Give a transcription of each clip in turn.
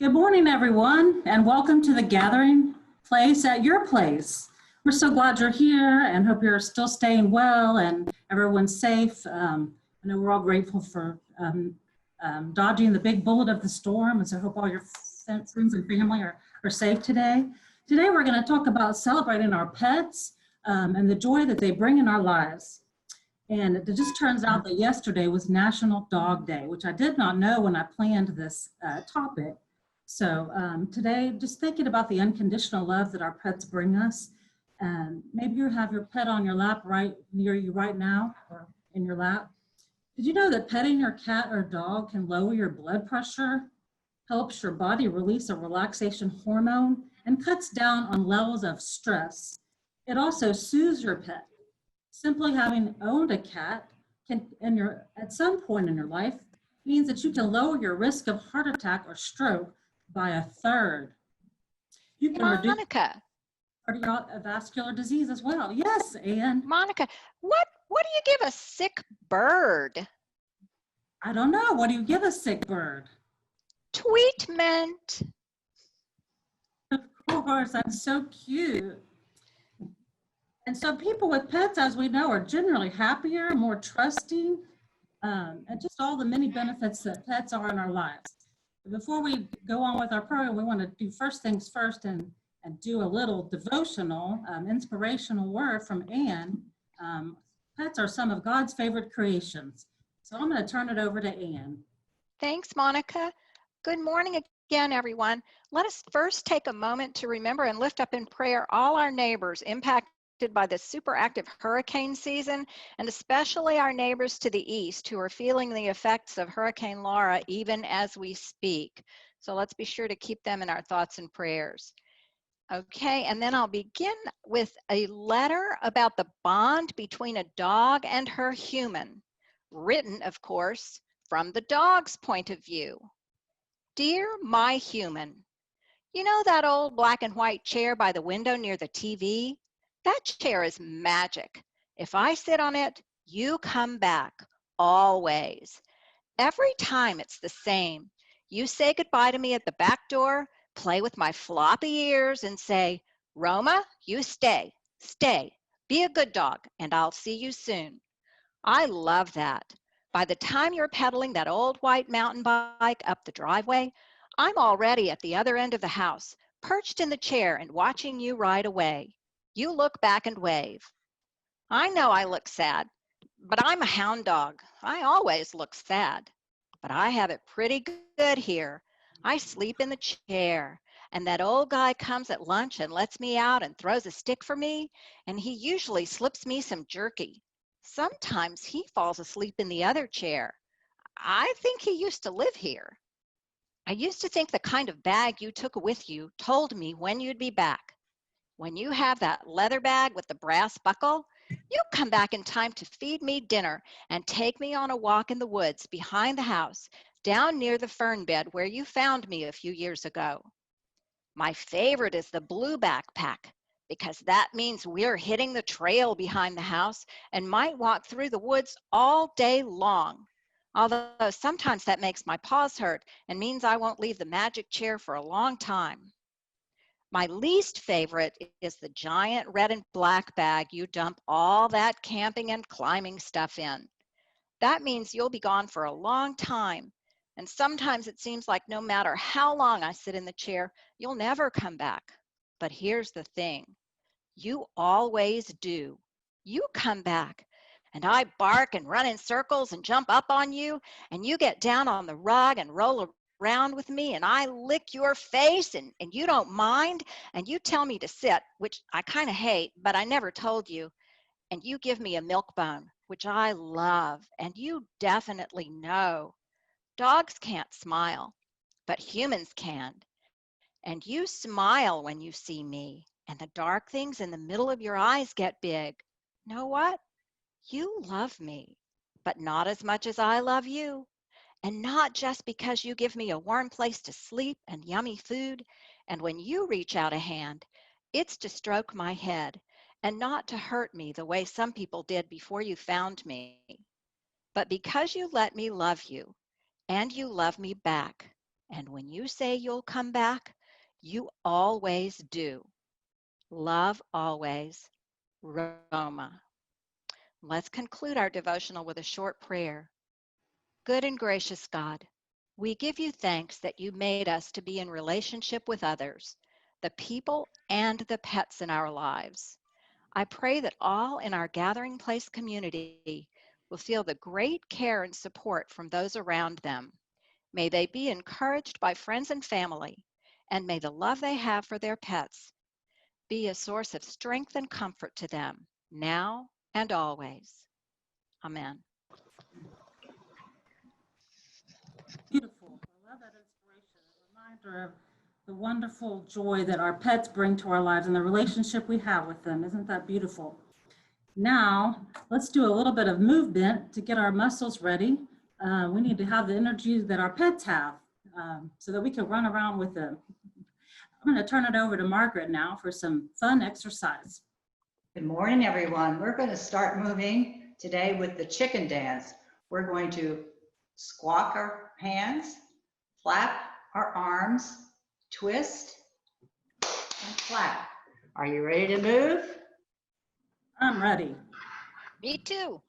Good morning, everyone, and welcome to the gathering place at your place. We're so glad you're here and hope you're still staying well and everyone's safe. I know we're all grateful for dodging the big bullet of the storm, and so I hope all your friends and family are safe today. Today, we're going to talk about celebrating our pets and the joy that they bring in our lives. And it just turns out that yesterday was National Dog Day, which I did not know when I planned this topic. So today, just thinking about the unconditional love that our pets bring us. And maybe you have your pet on your lap right near you right now or in your lap. Did you know that petting your cat or dog can lower your blood pressure, helps your body release a relaxation hormone, and cuts down on levels of stress? It also soothes your pet. Simply having owned a cat can, at some point in your life, means that you can lower your risk of heart attack or stroke by a third. You can reduce cardiovascular disease as well. Yes, and Monica, what do you give a sick bird? I don't know. What do you give a sick bird? Tweetment. Of course, that's so cute. And so people with pets, as we know, are generally happier, more trusting, and just all the many benefits that pets are in our lives. Before we go on with our program, we want to do first things first and do a little devotional, inspirational word from Anne. Pets are some of God's favorite creations. So I'm going to turn it over to Anne. Thanks, Monica. Good morning again, everyone. Let us first take a moment to remember and lift up in prayer all our neighbors impacted by the super active hurricane season, and especially our neighbors to the east who are feeling the effects of Hurricane Laura even as we speak. So let's be sure to keep them in our thoughts and prayers. Okay, and then I'll begin with a letter about the bond between a dog and her human, written, of course, from the dog's point of view. Dear my human, you know that old black and white chair by the window near the TV? That chair is magic. If I sit on it, you come back, always. Every time it's the same. You say goodbye to me at the back door, play with my floppy ears and say, Roma, you stay, be a good dog, and I'll see you soon. I love that. By the time you're pedaling that old white mountain bike up the driveway, I'm already at the other end of the house, perched in the chair and watching you ride away. You look back and wave. I know I look sad, but I'm a hound dog. I always look sad, but I have it pretty good here. I sleep in the chair, and that old guy comes at lunch and lets me out and throws a stick for me, and he usually slips me some jerky. Sometimes he falls asleep in the other chair. I think he used to live here. I used to think the kind of bag you took with you told me when you'd be back. When you have that leather bag with the brass buckle, you come back in time to feed me dinner and take me on a walk in the woods behind the house, down near the fern bed where you found me a few years ago. My favorite is the blue backpack, because that means we're hitting the trail behind the house and might walk through the woods all day long. Although sometimes that makes my paws hurt and means I won't leave the magic chair for a long time. My least favorite is the giant red and black bag you dump all that camping and climbing stuff in. That means you'll be gone for a long time, and sometimes it seems like no matter how long I sit in the chair, you'll never come back. But here's the thing, you always do. You come back, and I bark and run in circles and jump up on you, and you get down on the rug and roll around with me, and I lick your face and you don't mind, and you tell me to sit, which I kind of hate, but I never told you, and you give me a milk bone, which I love, and you definitely know. Dogs can't smile, but humans can, and you smile when you see me, and the dark things in the middle of your eyes get big. Know what? You love me, but not as much as I love you. And not just because you give me a warm place to sleep and yummy food, and when you reach out a hand, it's to stroke my head and not to hurt me the way some people did before you found me. But because you let me love you, and you love me back, And when you say you'll come back, you always do. Love always, Roma. Let's conclude our devotional with a short prayer. Good and gracious God, we give you thanks that you made us to be in relationship with others, the people and the pets in our lives. I pray that all in our Gathering Place community will feel the great care and support from those around them. May they be encouraged by friends and family, and may the love they have for their pets be a source of strength and comfort to them, now and always. Amen. Beautiful. I love that inspiration. A reminder of the wonderful joy that our pets bring to our lives and the relationship we have with them. Isn't that beautiful? Now, let's do a little bit of movement to get our muscles ready. We need to have the energy that our pets have so that we can run around with them. I'm going to turn it over to Margaret now for some fun exercise. Good morning, everyone. We're going to start moving today with the chicken dance. We're going to squawk our hands, flap our arms, twist, and flap. Are you ready to move? I'm ready. Me too.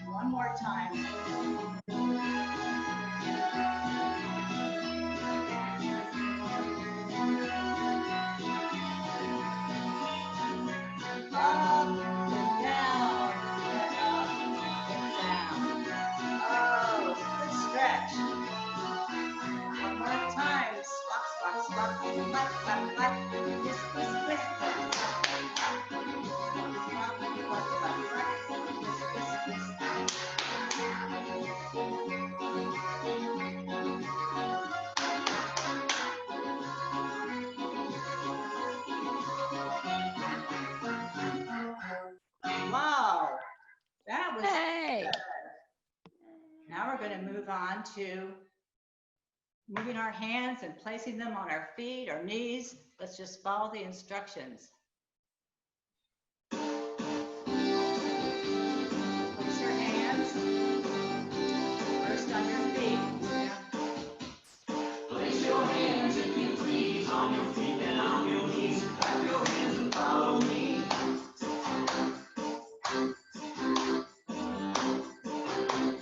One more time. Wow, that was Hey. good. Now we're going to move on to moving our hands and placing them on our feet or knees. Let's just follow the instructions. Place your hands first on your feet. Place your hands, if you please, on your feet and on your knees. Clap your hands and follow me.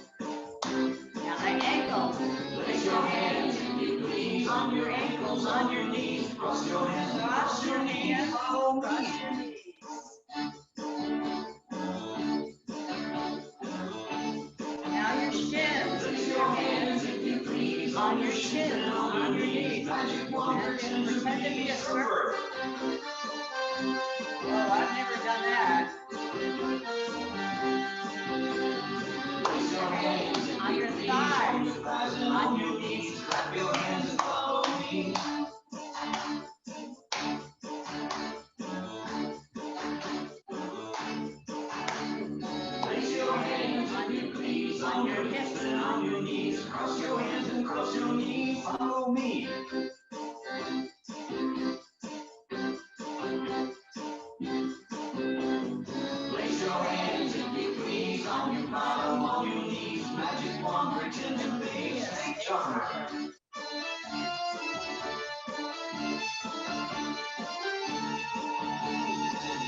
Now the ankles. Place your hands, if you please, on your ankles, on your knees. Cross your hands, Cross your hands. follow Cross me. your knees. Now your shins. Place your hands, if you please, on your shins and on your knees. Magic wanders And and pretend to be a surfer. surfer. Oh, I've never done that. on your hips and on your knees. Cross your hands and cross your knees. Follow me. Place your hands, if you please, on your bottom, on your knees. Magic wand, pretend to be a snake charmer.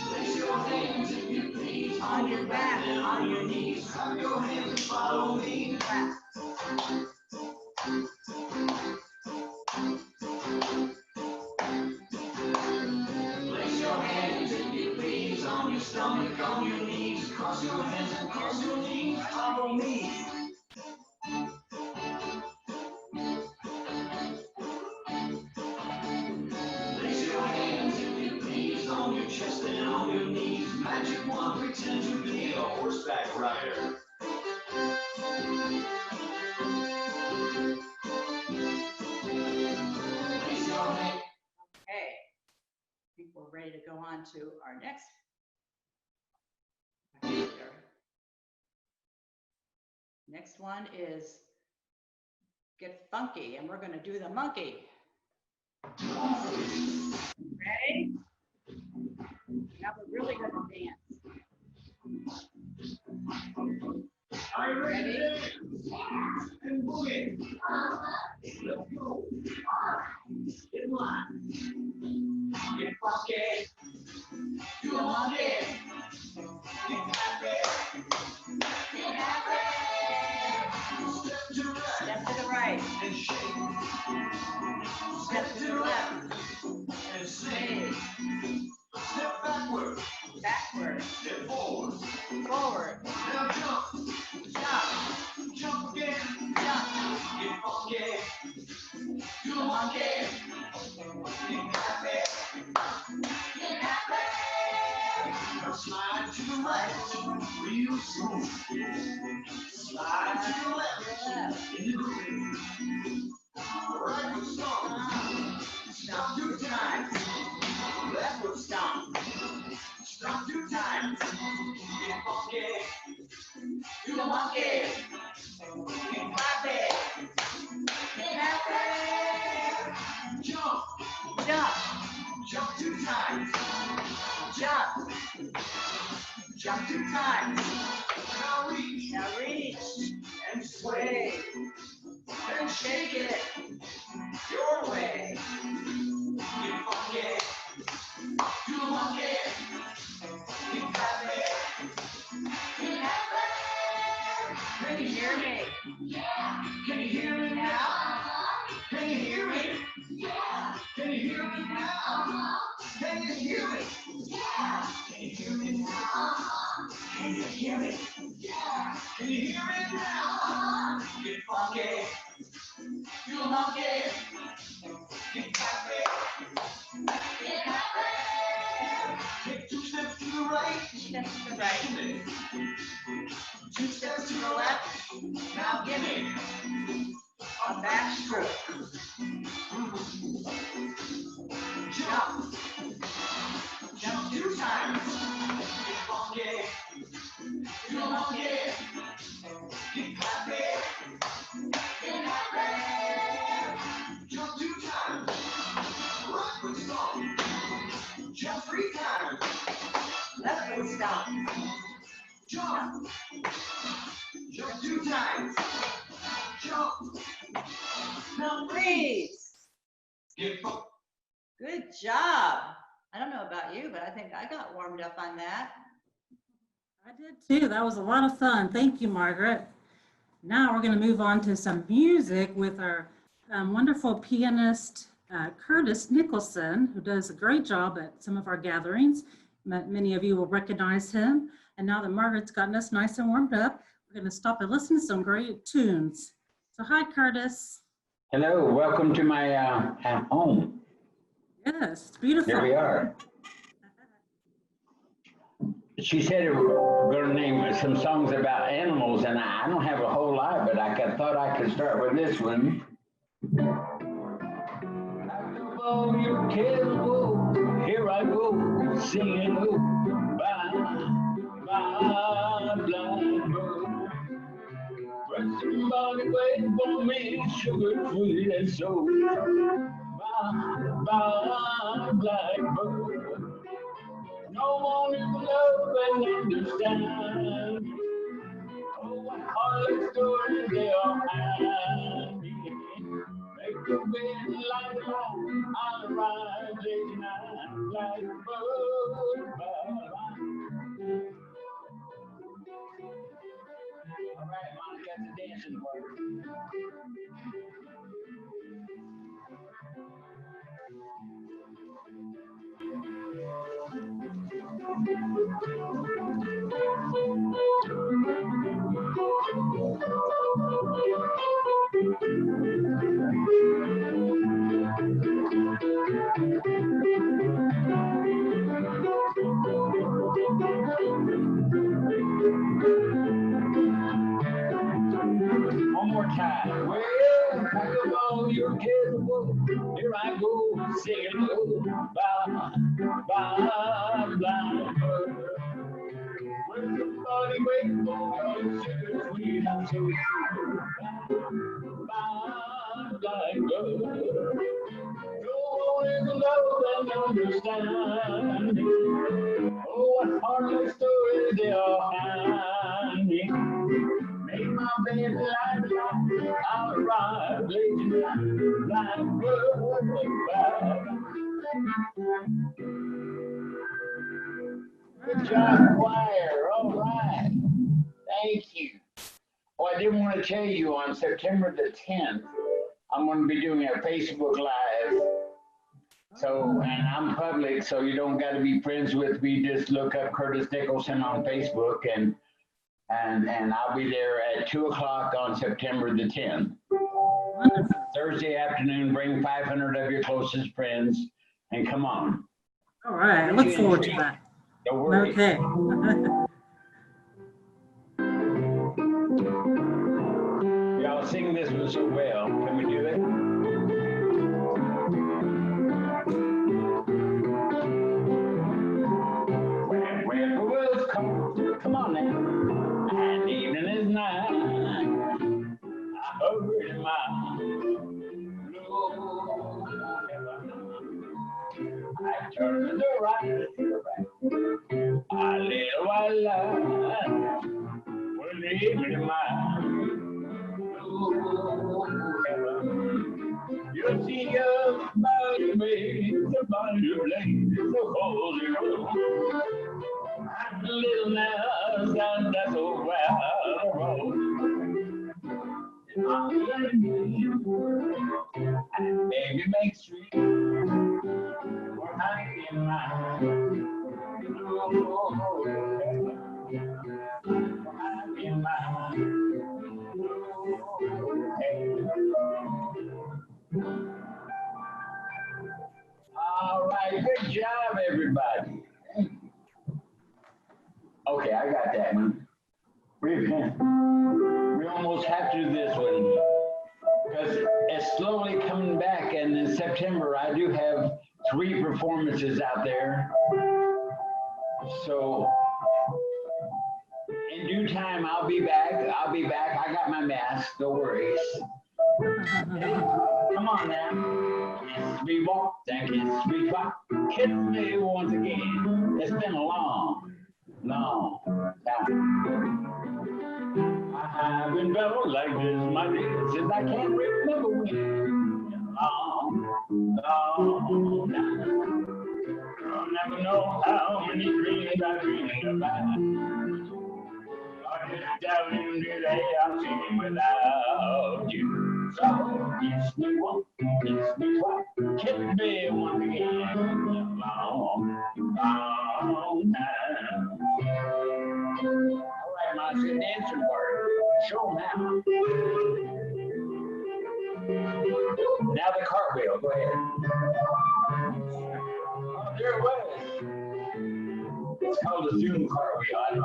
Place your hands, if you please, on your back and on your knees. Clap your hands and follow me. Clap. Place your hands, if you please, on your stomach, on your knees. Cross your hands and cross your knees. Follow me. Place your hands, if you please, on your chest and on your knees. Magic wand, pretend to be a horseback rider. Place your hands. Okay, I think we're ready to go on to our next behavior. Next one is get funky, and we're going to do the monkey. Ready? Now we're really going to dance. Are you ready? And boogie. Let's go. Get one. Get funky. Do a monkey. Get happy. Get happy. Step to the right. And shake. Step to the left. And swing. Step backward. Backward. Step forward. Forward. Now jump. Jump. Jump again. Jump. Get funky. Do a monkey. Get happy. Get happy. Now slide to the right. Real smooth. Slide to the left. In the groove. Right foot stomp. Stomp 2 times. Left foot stomp. Stomp 2 times. Get funky. Do the monkey. Get happy. Get happy. Jump. Jump. Jump 2 times. Jump. Jump 2 times. Now reach. Now reach. And sway. And shake it your way. Get funky. Do the monkey. Get happy. Get happy. Can you hear me? Yeah. Can you hear me now? Can you hear me? Yeah. Can you hear me now? Can you hear me? Yeah. Can you hear me now? Can you hear me? Yeah. Can you hear me now? Get funky. Do a monkey. Get happy. Get happy. Take 2 steps to the right. 2 steps to the right. 2 steps to the left. Now give me a back stroke. Jump. Jump 2 times. Get funky. Do a monkey. Get happy. Get happy. Jump 2 times. Right foot stomp. Jump 3 times. Left foot stomp. Jump. Jump 2 times. Jump. Now freeze. Get funky. Good job. I don't know about you, but I think I got warmed up on that. I did too. That was a lot of fun. Thank you, Margaret. Now we're going to move on to some music with our wonderful pianist, Curtis Nicholson, who does a great job at some of our gatherings. Many of you will recognize him. And now that Margaret's gotten us nice and warmed up, we're going to stop and listen to some great tunes. So hi, Curtis. Hello, welcome to my home. Yes, it's beautiful. Here we are. She said we're going to name some songs about animals, and I don't have a whole lot, but I thought I could start with this one. Oh, your kettle, here I go, singing, oh, bye, bye, blind bird. sugar sweet and so by blackbird. No one who love and understand. Oh, what hard stories they all have. Make the bed like a light, I'll ride late night blackbird. All right, Monica, that's the dancing part. One more time. Well, pack up all your cares of woe. Here I go, singing low. Bye, bye, blackbird. When somebody waits for your sugar sweet and so true. Bye, blackbird. No one is love and understand. Oh, what heartless stories they all have. Make my bed like I'll ride blazing blackbird. Good job, choir. All right. Thank you. Oh, I didn't want to tell you on September the 10th, I'm going to be doing a Facebook Live. So, and I'm public, so you don't got to be friends with me. Just look up Curtis Nicholson on Facebook and I'll be there at 2 o'clock on September the 10th. Wonderful. Thursday afternoon, bring 500 of your closest friends and come on. All right, I look forward to that. Don't worry. Okay. Y'all sing this one so well. Can we do it? When the world's come on now, and evening is nigh, I heard my Lord. I turned to the right, a little while when the evening you'll see your body made, the body of lady, the holy road. And little now, that's over the road. And baby makes sweet, for I in my in my all right, good job, everybody. Okay, I got that one. We almost have to do this one because it's slowly coming back, and in September I do have 3 performances out there. So in due time, I'll be back. I got my mask, no worries. Come on now. Kiss me walk, and kiss me walk. Kiss me once again. It's been a long time. I haven't felt like this, my dear, since I can't remember when. Long time. I'll never know how many dreams I dreamed about. Darling, today I'm singing without you. So kiss me once, kiss me twice, kiss me once again. Long time. All right, Monica, dancing part. Show 'em how. Now the cartwheel. Go ahead. Oh, there it was. It's called a Zoom cartwheel. I know.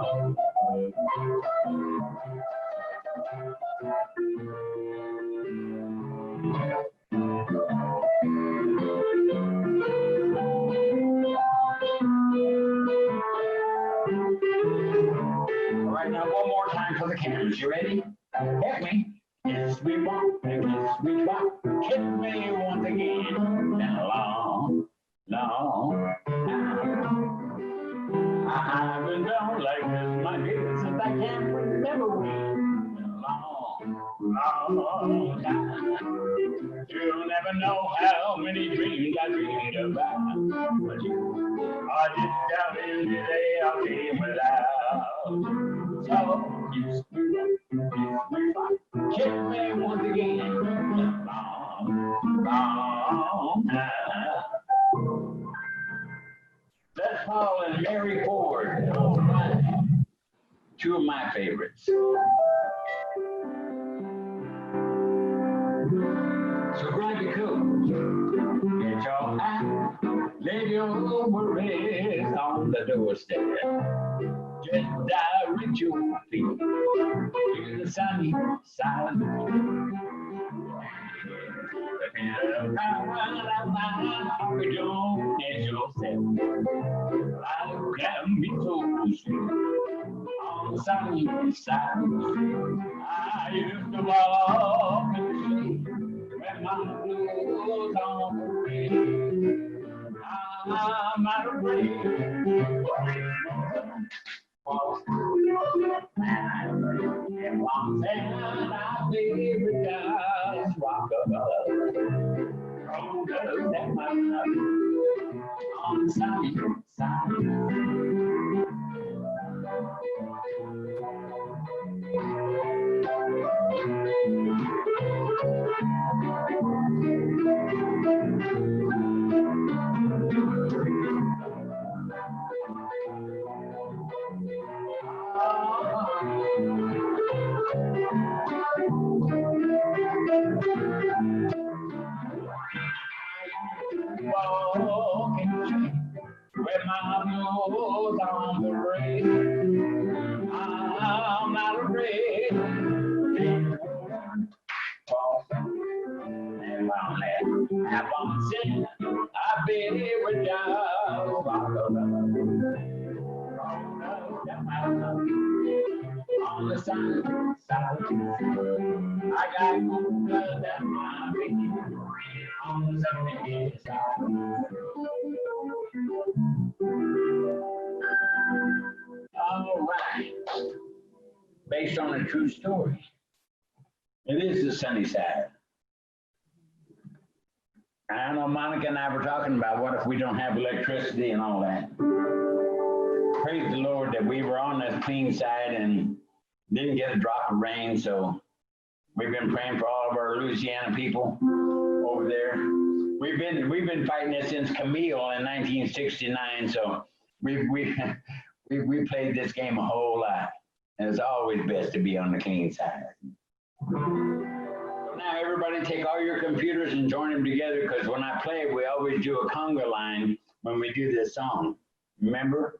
All right, now one more time for the cameras. You ready? Help me. It's kiss we want, a kiss we try. Kiss me once again. And long, long time. I haven't done like this, my dear, since I can remember when. Long time. You'll never know how many dreams I dreamed about. But you are just telling me they are being without. So kiss me once again. Long, long time. Les Paul and Mary Ford. All right. Two of my favorites. So grab your coat, get your hat, lay your worries on the doorstep. Just direct your feet to the sunny side of the street. Don't as yourself. Life can be so sweet on the sunny side of the street. I used to walk in the street when my blues on the rain. I'm not afraid. And one thing I favorite does rock above. Rolled up that my on the sunny side. Walking with my nose on the rail. I'm not afraid. And on that, have on sin, I be with you. On the side, I got good at my baby. On the side. All right. Based on a true story. It is the sunny side. I know Monica and I were talking about what if we don't have electricity and all that. Praise the Lord that we were on the clean side and didn't get a drop of rain. So we've been praying for all of our Louisiana people over there. We've been fighting this since Camille in 1969. So we played this game a whole lot. And it's always best to be on the clean side. So now everybody take all your computers and join them together, because when I play, we always do a conga line when we do this song. Remember?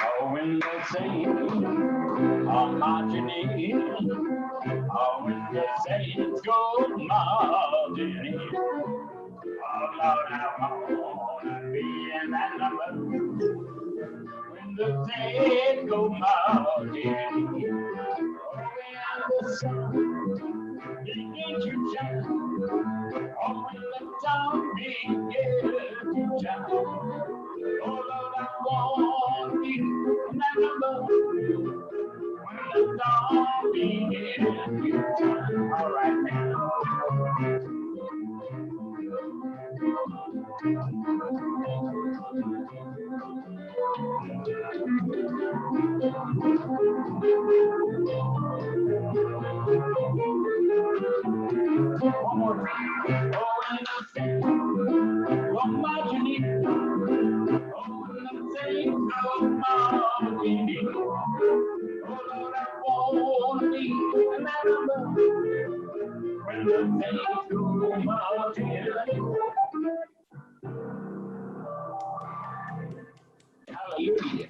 Oh, when they say, oh, marching in. Oh, when they say it's go marching in. Oh, Lord, I wanna be in that number. When the dead go marching in. Oh, when the sun begins to shine. Oh, when the dawn begins to shine. Oh, Lord, I want to be in that number. When the dawn begins to shine. All right, now. One more time. Oh, and the same. Oh, marching in. Oh, and the same. Oh, marching in. Oh, Lord, I want to be in that number. When the same go marching in. Hallelujah.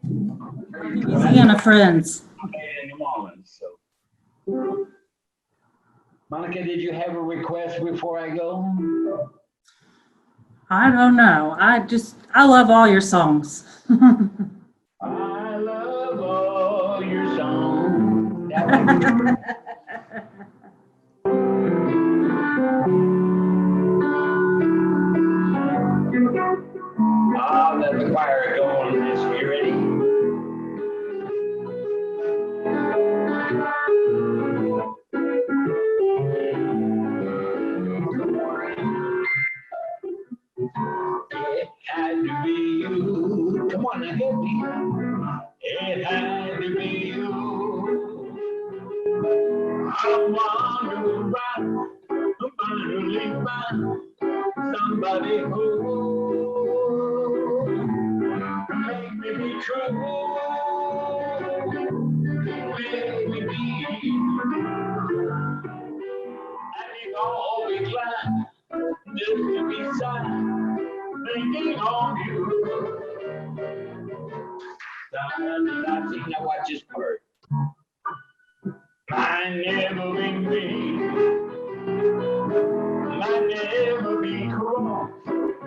Louisiana friends. In New Orleans, so. Monica, did you have a request before I go? I don't know. I love all your songs. I Ah, let the choir go on this. You ready? It had to be you. Come on, now help me. It had to be you. I wonder about finally find somebody who make me be true. Make me be. I need all be glad just to be sad, thinking on you. I think now watch this part. Might never be me. Might never be cruel.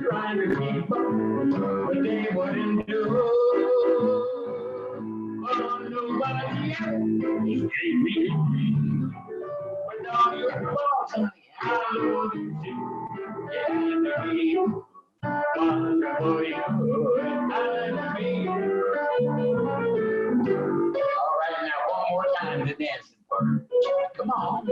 Trying to keep up, but they wouldn't do. Oh, nobody else is keeping me. But now you're boss, honey. I love you too. Yeah, baby. Wonderful you and me. All right, now one more time the dancing part. Come on.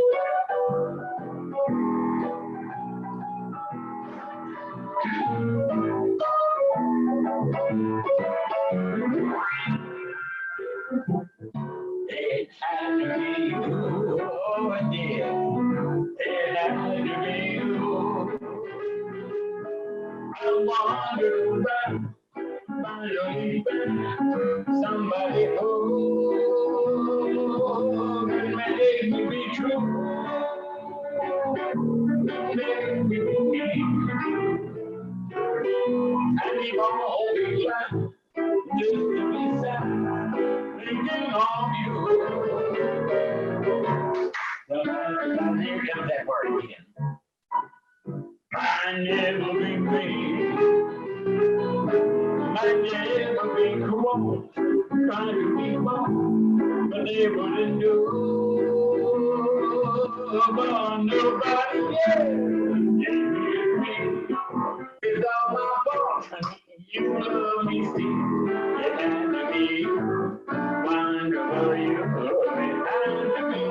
It had to be you, oh it did. It had to be you. I wonder about finally somebody who can make me be true. Make me be. And keep on holding back just to be sad, thinking of you. Here comes that word again. Might never be me. Might never be cruel. Trying to keep on, but they wouldn't do. But nobody it's all my fault, honey. You love me still. It had to be wonderful. You it had to be.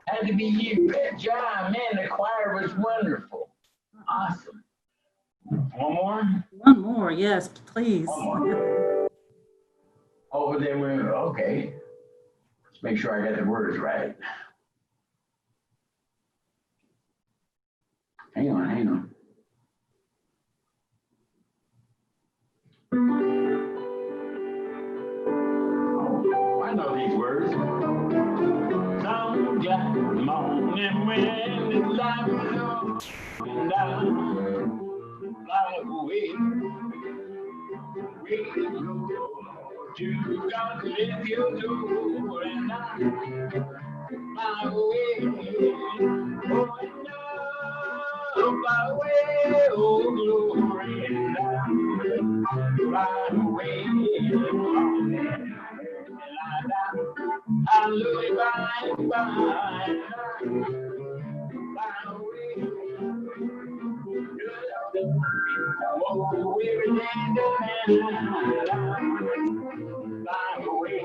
Had to be you. Good job, man. The choir was wonderful. Awesome. One more? One more, yes, please. One more. Oh, then we're okay. Let's make sure I got the words right. Hang on, hang on. Oh, I know these words. Some black morning when the light is on and I fly away. We go to God live your door and I fly away. Oh, and fly away, oh glory, and fly away. Hallelujah, bye, bye, fly away. Oh, weary land of fly away.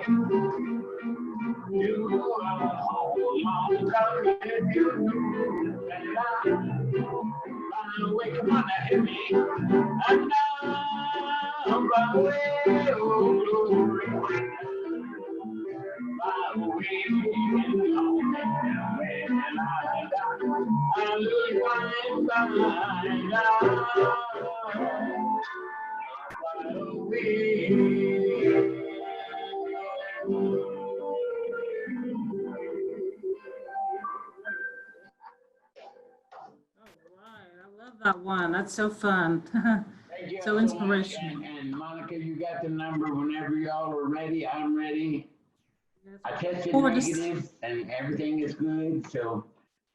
You are home on the you and fly away. Come on now, hit me. And now, fly away, oh glory. Fly away, That one. That's so fun. So inspirational. And Monica, you got the number whenever y'all are ready. I'm ready. I tested negative and everything is good. So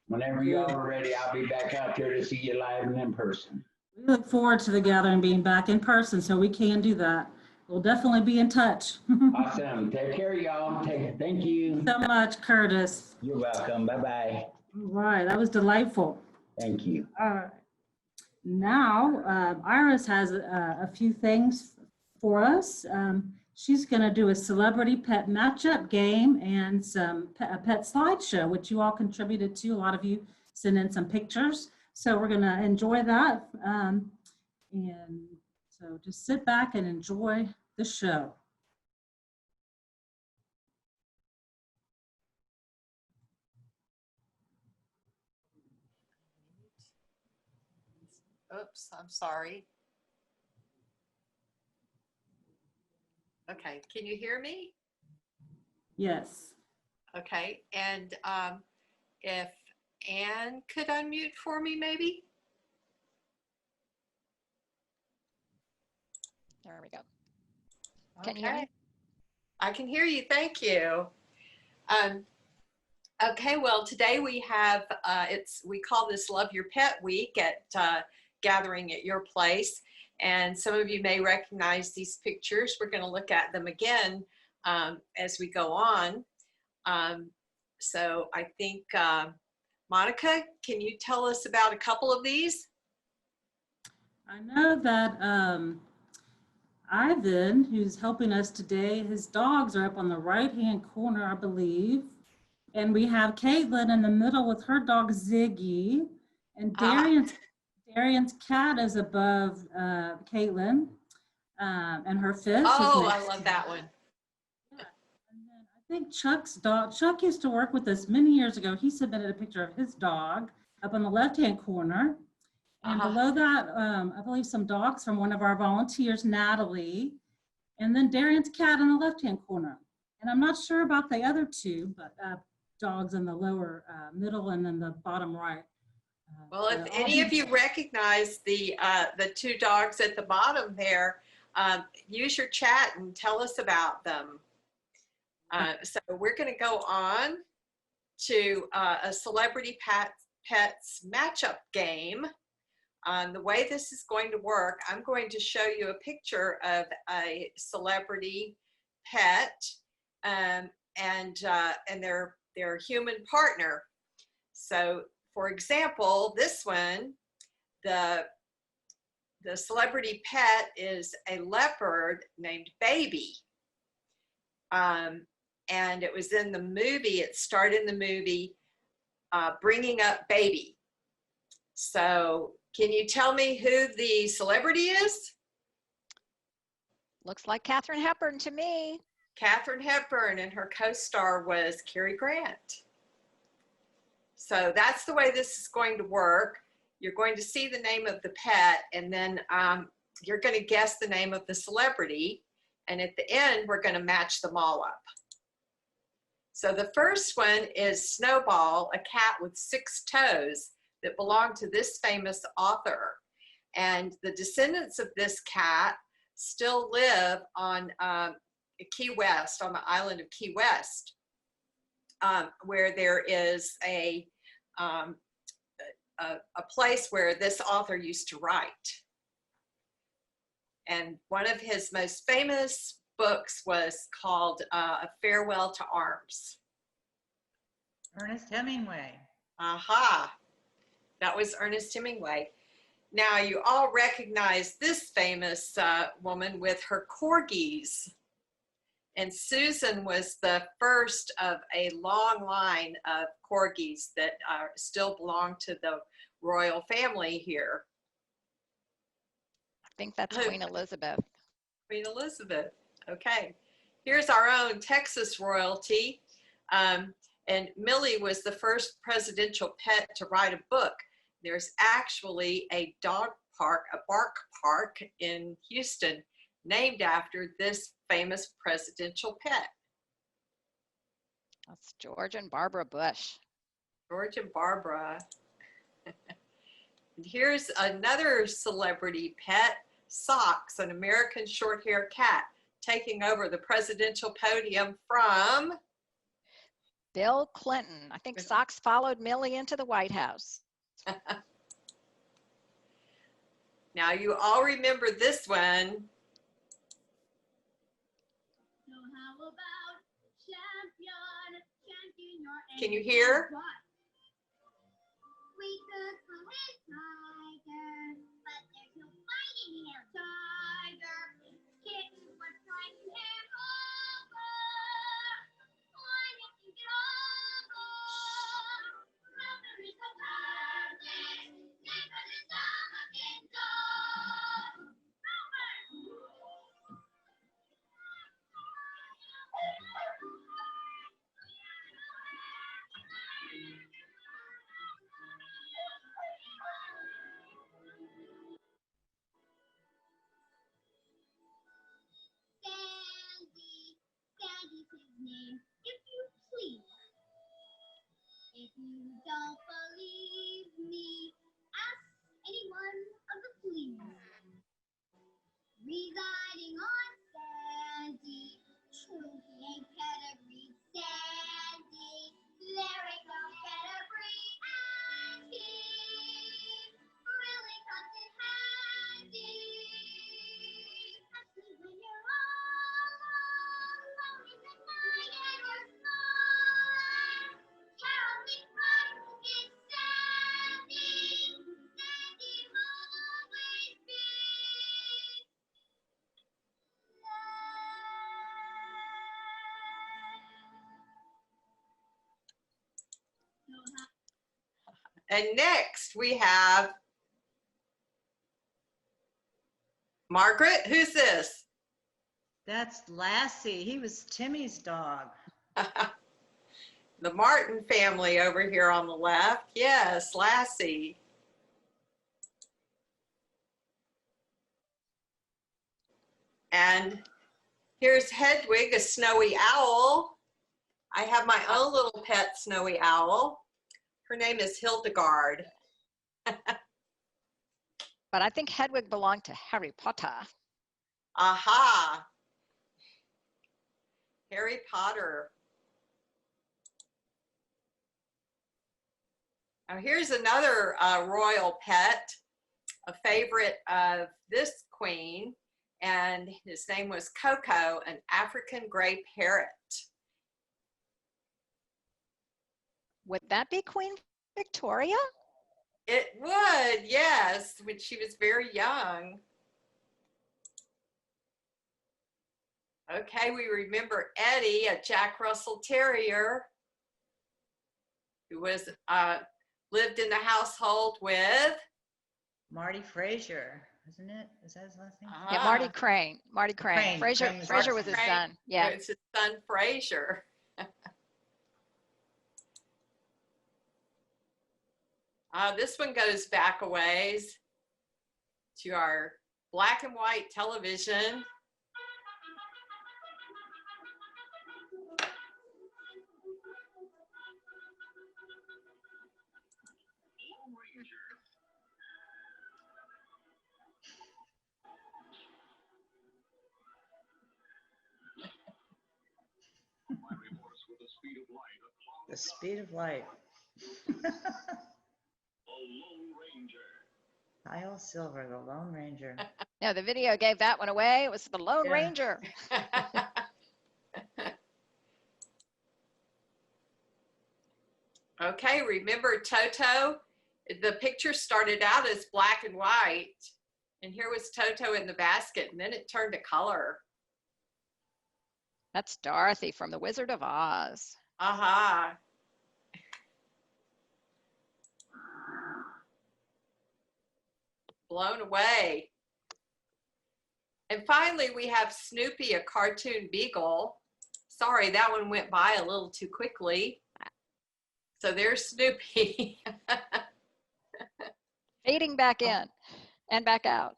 whenever y'all are ready, I'll be back out there to see you live and in person. We look forward to the gathering being back in person, so we can do that. we'll definitely be in touch. Awesome. Take care, y'all. Thank you. So much, Curtis. You're welcome. Bye-bye. All right, that was delightful. Thank you. All right. Now, Iris has a few things for us. She's going to do a celebrity pet matchup game and a pet slideshow, which you all contributed to. A lot of you sent in some pictures. So we're going to enjoy that. And so just sit back and enjoy the show. Oops, I'm sorry. Okay, can you hear me? Yes. Okay, and if Anne could unmute for me, maybe? There we go. Can you hear Okay. me? I can hear you, thank you. Okay, well, today we have, we call this Love Your Pet Week at Gathering at Your Place. And some of you may recognize these pictures. We're going to look at them again as we go on. So I think, Monica, can you tell us about a couple of these? I know that Ivan, who's helping us today, his dogs are up on the right-hand corner, I believe. And we have Caitlin in the middle with her dog Ziggy. And Darian's cat is above Caitlin and her fish. Oh, I love that one. Yeah. And then I think Chuck's dog, Chuck used to work with us many years ago. He submitted a picture of his dog up on the left-hand corner. And below that, I believe some dogs from one of our volunteers, Natalie. And then Darian's cat in the left-hand corner. And I'm not sure about the other two, but dogs in the lower middle and then the bottom right. Well, if any of you recognize the two dogs at the bottom there, use your chat and tell us about them. So we're going to go on to a celebrity pets matchup game. The way this is going to work, I'm going to show you a picture of a celebrity pet and their human partner. So, for example, this one, the celebrity pet is a leopard named Baby. And it was in the movie, it starred in the movie Bringing Up Baby. So, can you tell me who the celebrity is? Looks like Katharine Hepburn to me. Katharine Hepburn, and her co-star was Cary Grant. So that's the way this is going to work. You're going to see the name of the pet, and then you're going to guess the name of the celebrity. And at the end, we're going to match them all up. So the first one is Snowball, a cat with 6 toes that belonged to this famous author. And the descendants of this cat still live on Key West, on the island of Key West, where there is a place where this author used to write. And one of his most famous books was called A Farewell to Arms. Ernest Hemingway. Aha, that was Ernest Hemingway. Now you all recognize this famous woman with her corgis. And Susan was the first of a long line of corgis that still belong to the royal family here. I think that's Queen Elizabeth. Queen Elizabeth. Okay. Here's our own Texas royalty. And Millie was the first presidential pet to write a book. There's actually a dog park, a bark park in Houston named after this famous presidential pet. That's George and Barbara Bush. George and Barbara. And here's another celebrity pet, Socks, an American short-haired cat, taking over the presidential podium from Bill Clinton. I think Socks followed Millie into the White House. Now you all remember this one. Can you hear? We could call it Tiger, but there's no fighting him. Tiger, kitten was trying to him over. Why didn't you get over? Mother is so perfect, never the sum of his dog. Sandy's his name, if you please. If you don't believe me, ask any one of the fleas. Residing on Sandy, true he ain't pedigree. Sandy, there ain't no pedigree, and he really comes in handy. Especially when you're all alone in the night and we're smaller. Carol me right is Sandy. Sandy will always be. And next we have Margaret. Who's this? That's Lassie. He was Timmy's dog. The Martin family over here on the left. Yes, Lassie. And here's Hedwig, a snowy owl. I have my own little pet snowy owl. Her name is Hildegard. But I think Hedwig belonged to Harry Potter. Aha. Harry Potter. Now here's another royal pet, a favorite of this queen, and his name was Coco, an African gray parrot. Would that be Queen Victoria? It would, yes, when she was very young. Okay, we remember Eddie, a Jack Russell Terrier, who was lived in the household with Marty Frazier, isn't it? Is that his last name? Yeah, Marty Crane. Marty Crane. Crane. Frazier Crane was his Crane. son. Yeah. It's his son Frazier. This one goes back a ways to our black and white television. The Speed of Light. Kyle Silver, the Lone Ranger. No, the video gave that one away. It was the Lone Yeah. Ranger. Okay, remember Toto? The picture started out as black and white, and here was Toto in the basket, and then it turned to color. That's Dorothy from The Wizard of Oz. Aha. Blown away. And finally, we have Snoopy, a cartoon beagle. Sorry, that one went by a little too quickly. So there's Snoopy. Fading back in and back out.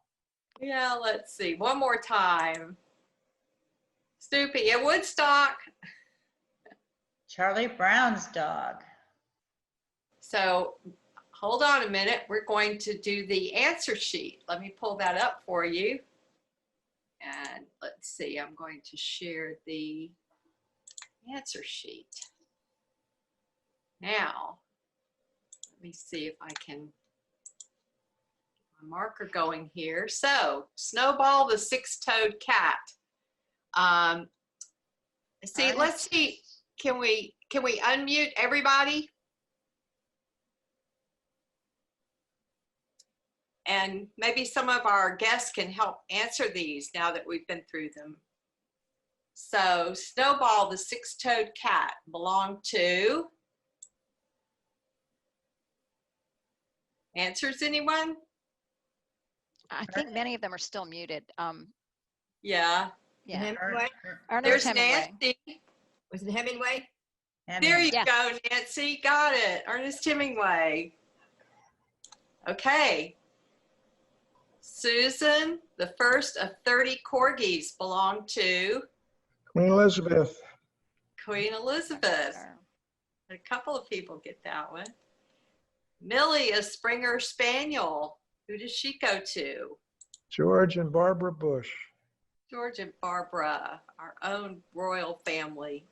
Yeah, let's see. One more time. Snoopy at Woodstock. Charlie Brown's dog. So hold on a minute. We're going to do the answer sheet. Let me pull that up for you. And let's see, I'm going to share the answer sheet. Now, let me see if I can get my marker going here. So, Snowball the six-toed cat. See, let's see, can can we unmute everybody? And maybe some of our guests can help answer these now that we've been through them. So Snowball, the six-toed cat, belonged to? Answers, anyone? I think many of them are still muted. Yeah. Yeah. Hemingway? Ernest There's Hemingway. Nancy. Was it Hemingway? There you Yes. go, Nancy. Got it. Ernest Hemingway. Okay. Susan, the first of 30 corgis belonged to Queen Elizabeth. Queen Elizabeth. A couple of people get that one. Millie, a Springer Spaniel. Who does she go to? George and Barbara Bush. George and Barbara, our own royal family.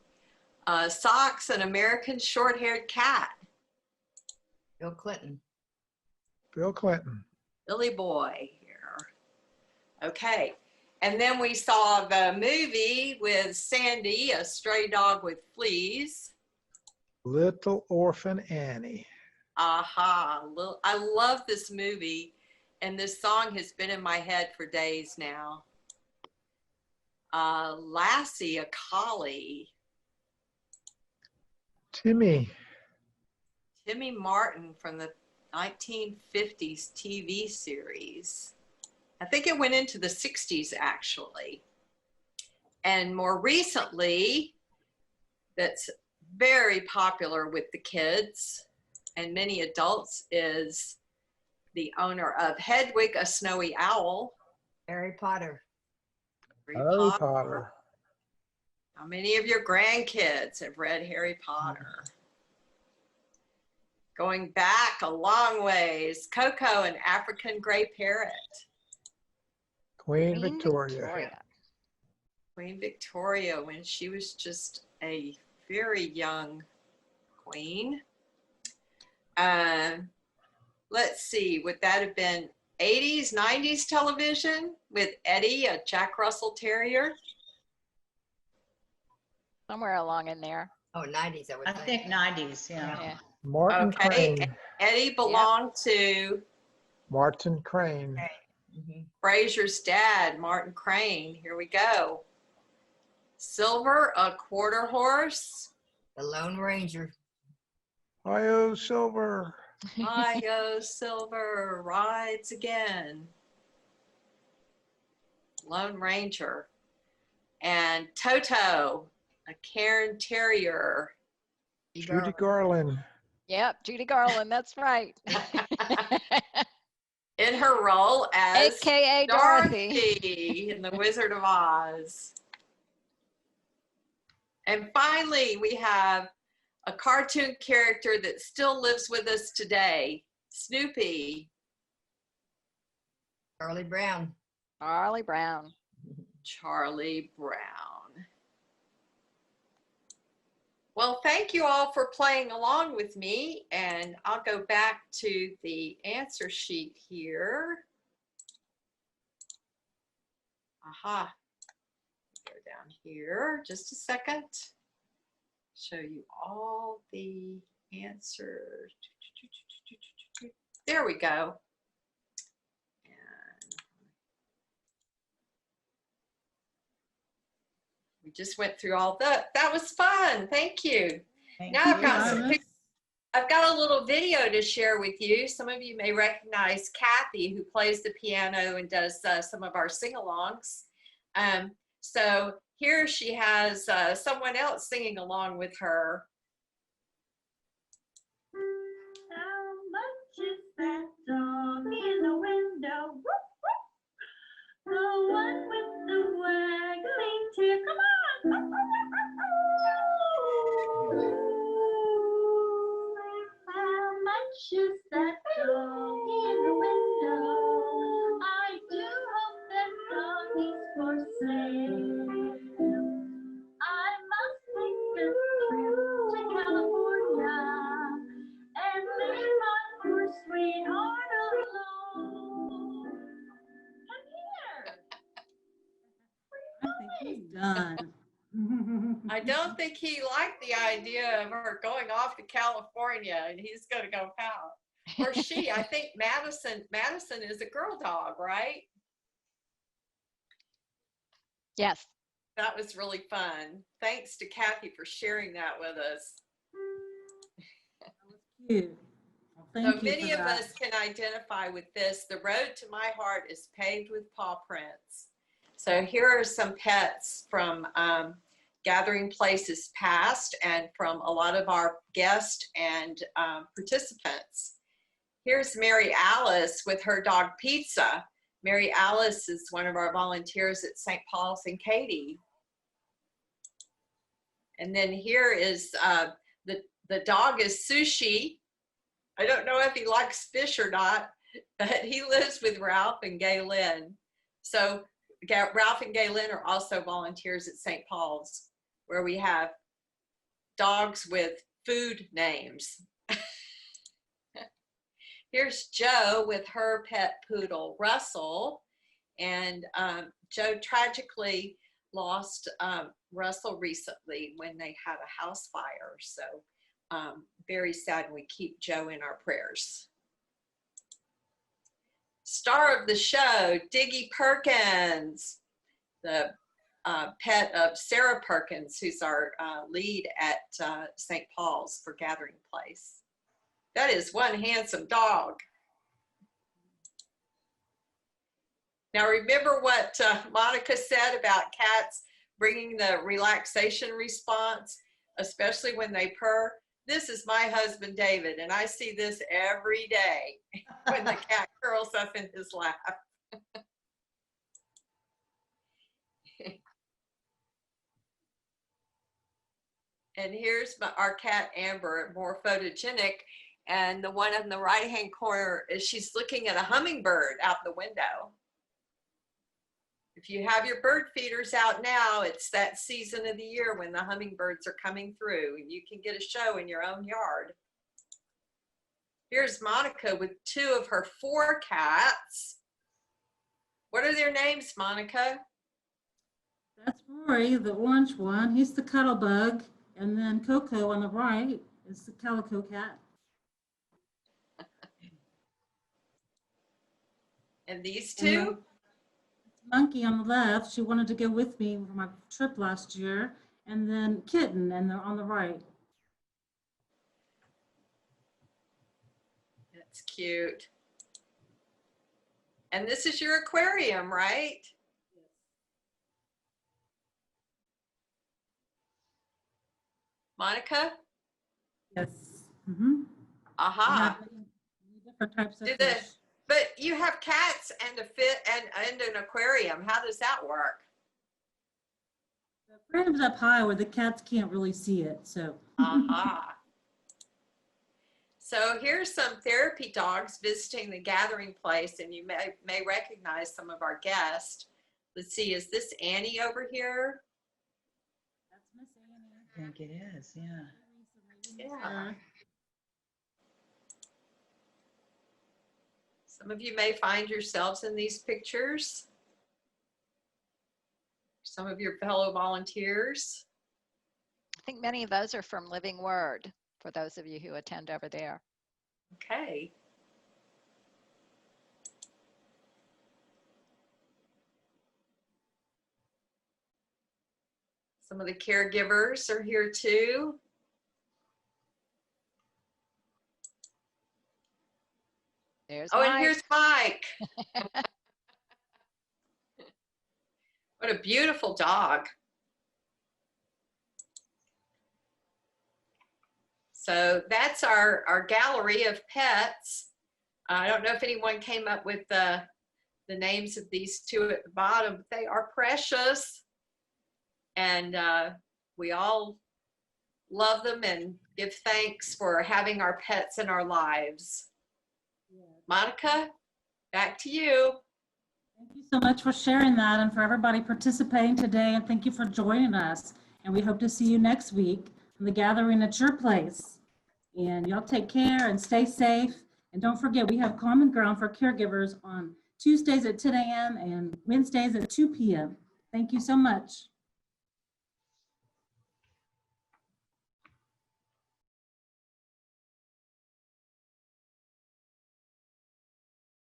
Socks, an American short-haired cat. Bill Clinton. Bill Clinton. Billy Boy here. Okay. And then we saw the movie with Sandy, a stray dog with fleas. Little Orphan Annie. Aha. I love this movie, and this song has been in my head for days now. Lassie, a collie. Timmy. Timmy Martin from the 1950s TV series. I think it went into the 60s actually. And more recently, that's very popular with the kids and many adults, is the owner of Hedwig, a snowy owl. Harry Potter. Harry Potter. How many of your grandkids have read Harry Potter? Going back a long ways, Coco, an African gray parrot. Queen Victoria. Queen Victoria, when she was just a very young queen. Let's see, would that have been 80s, 90s television with Eddie, a Jack Russell Terrier? Somewhere along in there. Oh, 90s, I would I think 90s, yeah. Yeah. Martin Okay, Crane. Eddie belonged to Martin Crane. Frazier's dad, Martin Crane. Here we go. Silver, a quarter horse. The Lone Ranger. Hi-yo, Silver. Io Silver rides again. Lone Ranger. And Toto, a Cairn Terrier. Judy Garland. Yep, Judy Garland, that's right. In her role as AKA Dorothy. Dorothy in The Wizard of Oz. And finally, we have a cartoon character that still lives with us today, Snoopy. Charlie Brown. Charlie Brown. Charlie Brown. Well, thank you all for playing along with me, and I'll go back to the answer sheet here. Aha. Go down here, just a second. Show you all the answers. There we go. And we just went through all that. That was fun. Thank you. Now I've got a little video to share with you. Some of you may recognize Kathy, who plays the piano and does some of our sing-alongs. So here she has someone else singing along with her. How much is that dog in the window? Whoop, whoop. The one with the waggling tail. Come on. How much is that dog in the window? I do hope that dog is for sale. I must take a trip I don't think he liked the idea of her going off to California and he's going to go pout. Or she, I think Madison is a girl dog, right? Yes. That was really fun. Thanks to Kathy for sharing that with us. Cute. Well, So thank you many for of that. us can identify with this. The road to my heart is paved with paw prints. So here are some pets from Gathering Places past and from a lot of our guests and participants. Here's Mary Alice with her dog Pizza. Mary Alice is one of our volunteers at St. Paul's and Katy. And then here is the dog is Sushi. I don't know if he likes fish or not, but he lives with Ralph and Gaylin. So Ralph and Gaylin are also volunteers at St. Paul's, where we have dogs with food names. Here's Jo with her pet poodle, Russell. And Jo tragically lost Russell recently when they had a house fire. So very sad, and we keep Jo in our prayers. Star of the show, Diggy Perkins, the pet of Sarah Perkins, who's our lead at St. Paul's for Gathering Place. That is one handsome dog. Now remember what Monica said about cats bringing the relaxation response, especially when they purr. This is my husband, David, and I see this every day when the cat curls up in his lap. And here's our cat, Amber, more photogenic. And the one in the right-hand corner is she's looking at a hummingbird out the window. If you have your bird feeders out now, it's that season of the year when the hummingbirds are coming through and you can get a show in your own yard. Here's Monica with 2 of her 4 cats. What are their names, Monica? That's Rory, the orange one. He's the cuddle bug. And then Coco on the right is the calico cat. And these 2? Monkey on the left, she wanted to go with me for my trip last year, and then Kitten, and they're on the right. That's cute. And this is your aquarium, right? Monica? Yes. Mm-hmm. Aha. Different types of Do fish. the- But you have cats and a fit and an aquarium. How does that work? The aquarium's up high where the cats can't really see it, so. Aha. So here's some therapy dogs visiting the Gathering Place, and you may recognize some of our guests. Let's see, is this Annie over here? That's Miss Annie. I think it is, yeah. Yeah. Some of you may find yourselves in these pictures. Some of your fellow volunteers. I think many of those are from Living Word, for those of you who attend over there. Okay. Some of the caregivers are here too. There's Oh, and Mike. here's Mike. What a beautiful dog. So that's our gallery of pets. I don't know if anyone came up with the names of these 2 at the bottom, but they are precious. And we all love them and give thanks for having our pets in our lives. Monica, back to you. Thank you so much for sharing that and for everybody participating today, and thank you for joining us. And we hope to see you next week in the gathering at your place. And y'all take care and stay safe. And don't forget, we have Common Ground for Caregivers on Tuesdays at 10 a.m. and Wednesdays at 2 p.m. Thank you so much.